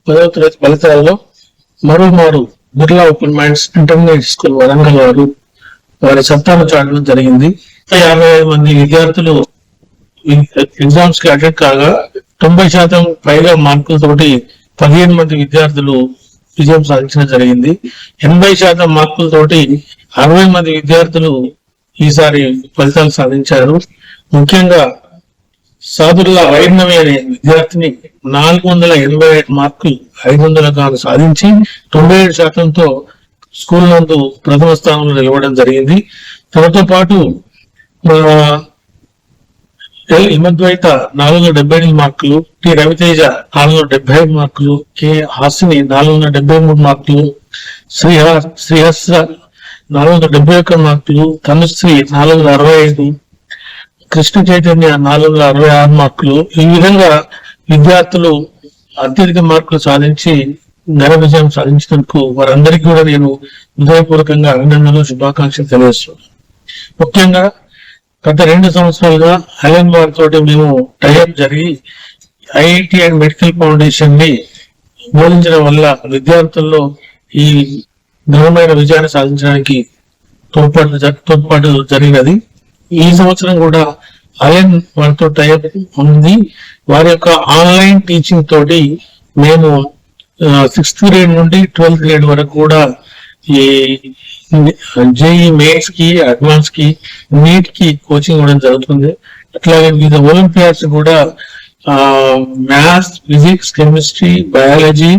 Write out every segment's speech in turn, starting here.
10వ తరగతి ఫలితాల్లో మరోమారు Birla open minds intermediate school Warangal వారు వారి సత్తాను చాటడం జరిగింది. 55 మంది విద్యార్థులు ఎగ్జామ్స్ కి అటెండ్ కాగా 90% పైగా మార్కులతోటి 15 మంది విద్యార్థులు విజయం సాధించడం జరిగింది. 80% మార్కులతోటి 60 మంది విద్యార్థులు ఈసారి ఫలితాలు సాధించారు. ముఖ్యంగా సాదుల్లా వైష్ణవి అనే విద్యార్థిని 485 మార్కులు 500 గాను సాధించి 97%తో స్కూల్ నందు ప్రథమ స్థానంలో నిలవడం జరిగింది. తనతో పాటు హిమద్వైత 478 మార్కులు, టి రవితేజ 475 మార్కులు, కె హాసిని 473 మార్కులు, శ్రీహర్ష 471 మార్కులు, తనుశ్రీ 465, కృష్ణ చైతన్య 466 మార్కులు. ఈ విధంగా విద్యార్థులు అత్యధిక మార్కులు సాధించి ఘన విజయం సాధించినందుకు వారందరికీ కూడా నేను హృదయపూర్వకంగా అభినందనలు, శుభాకాంక్షలు తెలియజేస్తున్నాను. ముఖ్యంగా గత 2 సంవత్సరాలుగా హెలెన్ వారితో మేము టైఅప్ జరిగి ఐఐటి అండ్ మెడికల్ ఫౌండేషన్ ని బోధించడం వల్ల విద్యార్థుల్లో ఈ ఘనమైన విజయాన్ని సాధించడానికి తోడ్పాటు జరిగినది. ఈ సంవత్సరం కూడా హెలెన్ వారితో టైఅప్ ఉంది. వారి యొక్క ఆన్లైన్ టీచింగ్ తోటి మేము 6th గ్రేడ్ నుండి 12th గ్రేడ్ వరకు కూడా ఈ జేఈ మెయిన్స్ కి, అడ్వాన్స్ కి, నీట్ కి కోచింగ్ ఇవ్వడం జరుగుతుంది. అట్లాగే వివిధ ఒలింపియాడ్స్ కూడా మ్యాథ్స్, ఫిజిక్స్, కెమిస్ట్రీ, బయాలజీ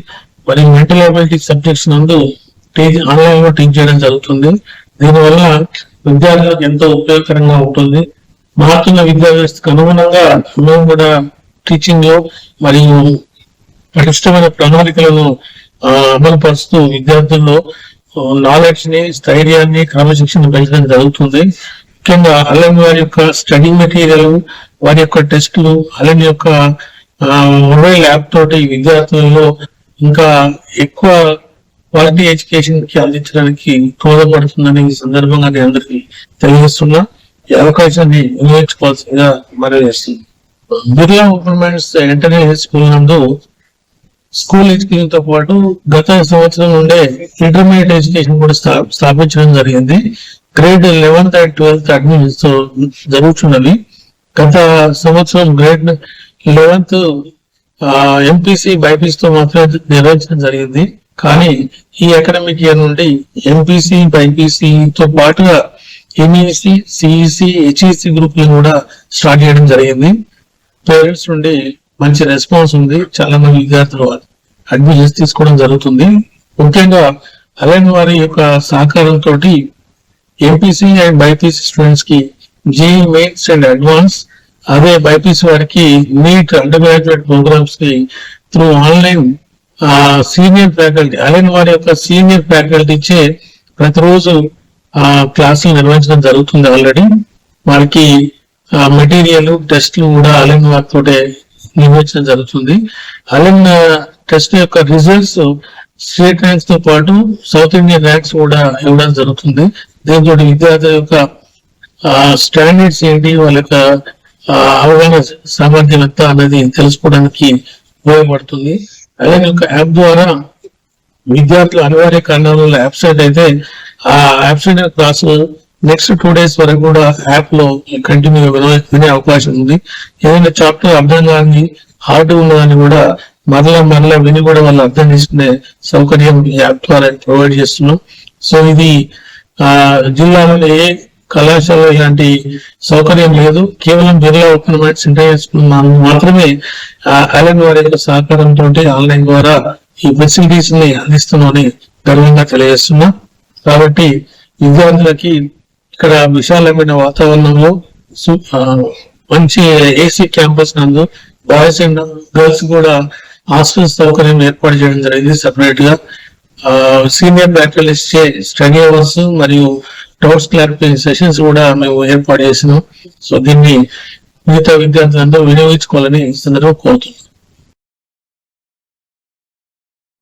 మరియు మెంటల్ అబిలిటీ సబ్జెక్ట్స్ నందు ఆన్లైన్ లో టీచ్ చేయడం జరుగుతుంది. దీనివల్ల విద్యార్థులకు ఎంతో ఉపయోగకరంగా ఉంటుంది. మారుతున్న విద్యా వ్యవస్థకు అనుగుణంగా మేము కూడా టీచింగ్ లో మరియు పటిష్టమైన ప్రణాళికలను అమలుపరుస్తూ విద్యార్థుల్లో నాలెడ్జ్ ని, స్థైర్యాన్ని, క్రమశిక్షణ పెంచడం జరుగుతుంది. ముఖ్యంగా హెలెన్ వారి యొక్క స్టడీ మెటీరియల్, వారి యొక్క టెస్టులు, హెలెన్ యొక్క మొబైల్ యాప్ తోటి విద్యార్థులలో ఇంకా ఎక్కువ క్వాలిటీ ఎడ్యుకేషన్ కి అందించడానికి తోడ్పడుతుందని ఈ సందర్భంగా నేను అందరికీ తెలియజేస్తున్నా. ఈ అవకాశాన్ని వినియోగించుకోవాల్సిందిగా మనవి చేస్తుంది. Birla open minds international school నందు స్కూల్ ఎడ్యుకేషన్ తో పాటు గత సంవత్సరం నుండే ఇంటర్మీడియట్ ఎడ్యుకేషన్ కూడా స్థాపించడం జరిగింది. Grade 11th and 12th admissions జరుగుతున్నవి. గత సంవత్సరం గ్రేడ్ 11th ఎంపీసీ, బైపీసీ తో మాత్రమే నిర్వహించడం జరిగింది. కానీ ఈ అకాడమిక్ ఇయర్ నుండి ఎంపీసీ, బైపీసీతో పాటుగా ఎంఈసీ, సిఈసీ, హెచ్ఈసీ గ్రూపులను కూడా స్టార్ట్ చేయడం జరిగింది. పేరెంట్స్ నుండి మంచి రెస్పాన్స్ ఉంది. చాలా మంది విద్యార్థులు అడ్మిషన్స్ తీసుకోవడం జరుగుతుంది. ముఖ్యంగా హెలెన్ వారి యొక్క సహకారంతో ఎంపీసీ అండ్ బైపీసీ స్టూడెంట్స్ కి జేఈ మెయిన్స్ అండ్ అడ్వాన్స్, అదే బైపీసీ వారికి నీట్ అండర్ గ్రాడ్యుయేట్ ప్రోగ్రామ్స్ కి through online senior faculty, Helen వారి యొక్క సీనియర్ ఫ్యాకల్టీచే ప్రతిరోజు క్లాసులు నిర్వహించడం జరుగుతుంది. ఆల్రెడీ వారికి మెటీరియల్, టెస్ట్లు కూడా హెలెన్ వారితో నిర్వహించడం జరుగుతుంది. హెలెన్ టెస్ట్ యొక్క రిజల్ట్స్ స్టేట్ ర్యాంక్స్ తో పాటు సౌత్ ఇండియన్ ర్యాంక్స్ కూడా ఇవ్వడం జరుగుతుంది. దీంతో విద్యార్థుల యొక్క స్టాండర్డ్స్ ఏంటి, వాళ్ళ యొక్క అవగాహన సామర్థ్యం ఎంత అనేది తెలుసుకోవడానికి ఉపయోగపడుతుంది. హెలెన్ యొక్క యాప్ ద్వారా విద్యార్థులు అనివార్య కారణాల వల్ల అబ్సెంట్ అయితే ఆ అబ్సెంట్ క్లాసు నెక్స్ట్ 2 days వరకు కూడా యాప్ లో కంటిన్యూ వినే అవకాశం ఉంది. ఏదైనా చాప్టర్ అర్థం కాని, హార్డ్ ఉన్నదాన్ని కూడా మరలా విని కూడా వాళ్ళు అర్థం చేసుకునే సౌకర్యం యాప్ ద్వారా ప్రొవైడ్ చేస్తున్నాం. సో ఇది జిల్లాలో ఏ కళాశాల ఇలాంటి సౌకర్యం లేదు. కేవలం Birla open minds international school మాత్రమే హెలెన్ వారి యొక్క సహకారంతో ఆన్లైన్ ద్వారా ఈ ఫెసిలిటీస్ ని అందిస్తున్నామని గర్వంగా తెలియజేస్తున్నా. కాబట్టి విద్యార్థులకి ఇక్కడ విశాలమైన వాతావరణంలో మంచి ఏసీ క్యాంపస్ నందు బాయ్స్ అండ్ గర్ల్స్ కూడా హాస్టల్ సౌకర్యం ఏర్పాటు చేయడం జరిగింది. సెపరేట్ గా సీనియర్ ఫ్యాకల్టీ స్టడీ అవర్స్ మరియు డౌట్స్ క్లారిఫికేషన్ సెషన్స్ కూడా మేము ఏర్పాటు చేసినాం. సో దీన్ని మిగతా విద్యార్థులందరూ వినియోగించుకోవాలని ఈ సందర్భంగా కోరుతున్నాం.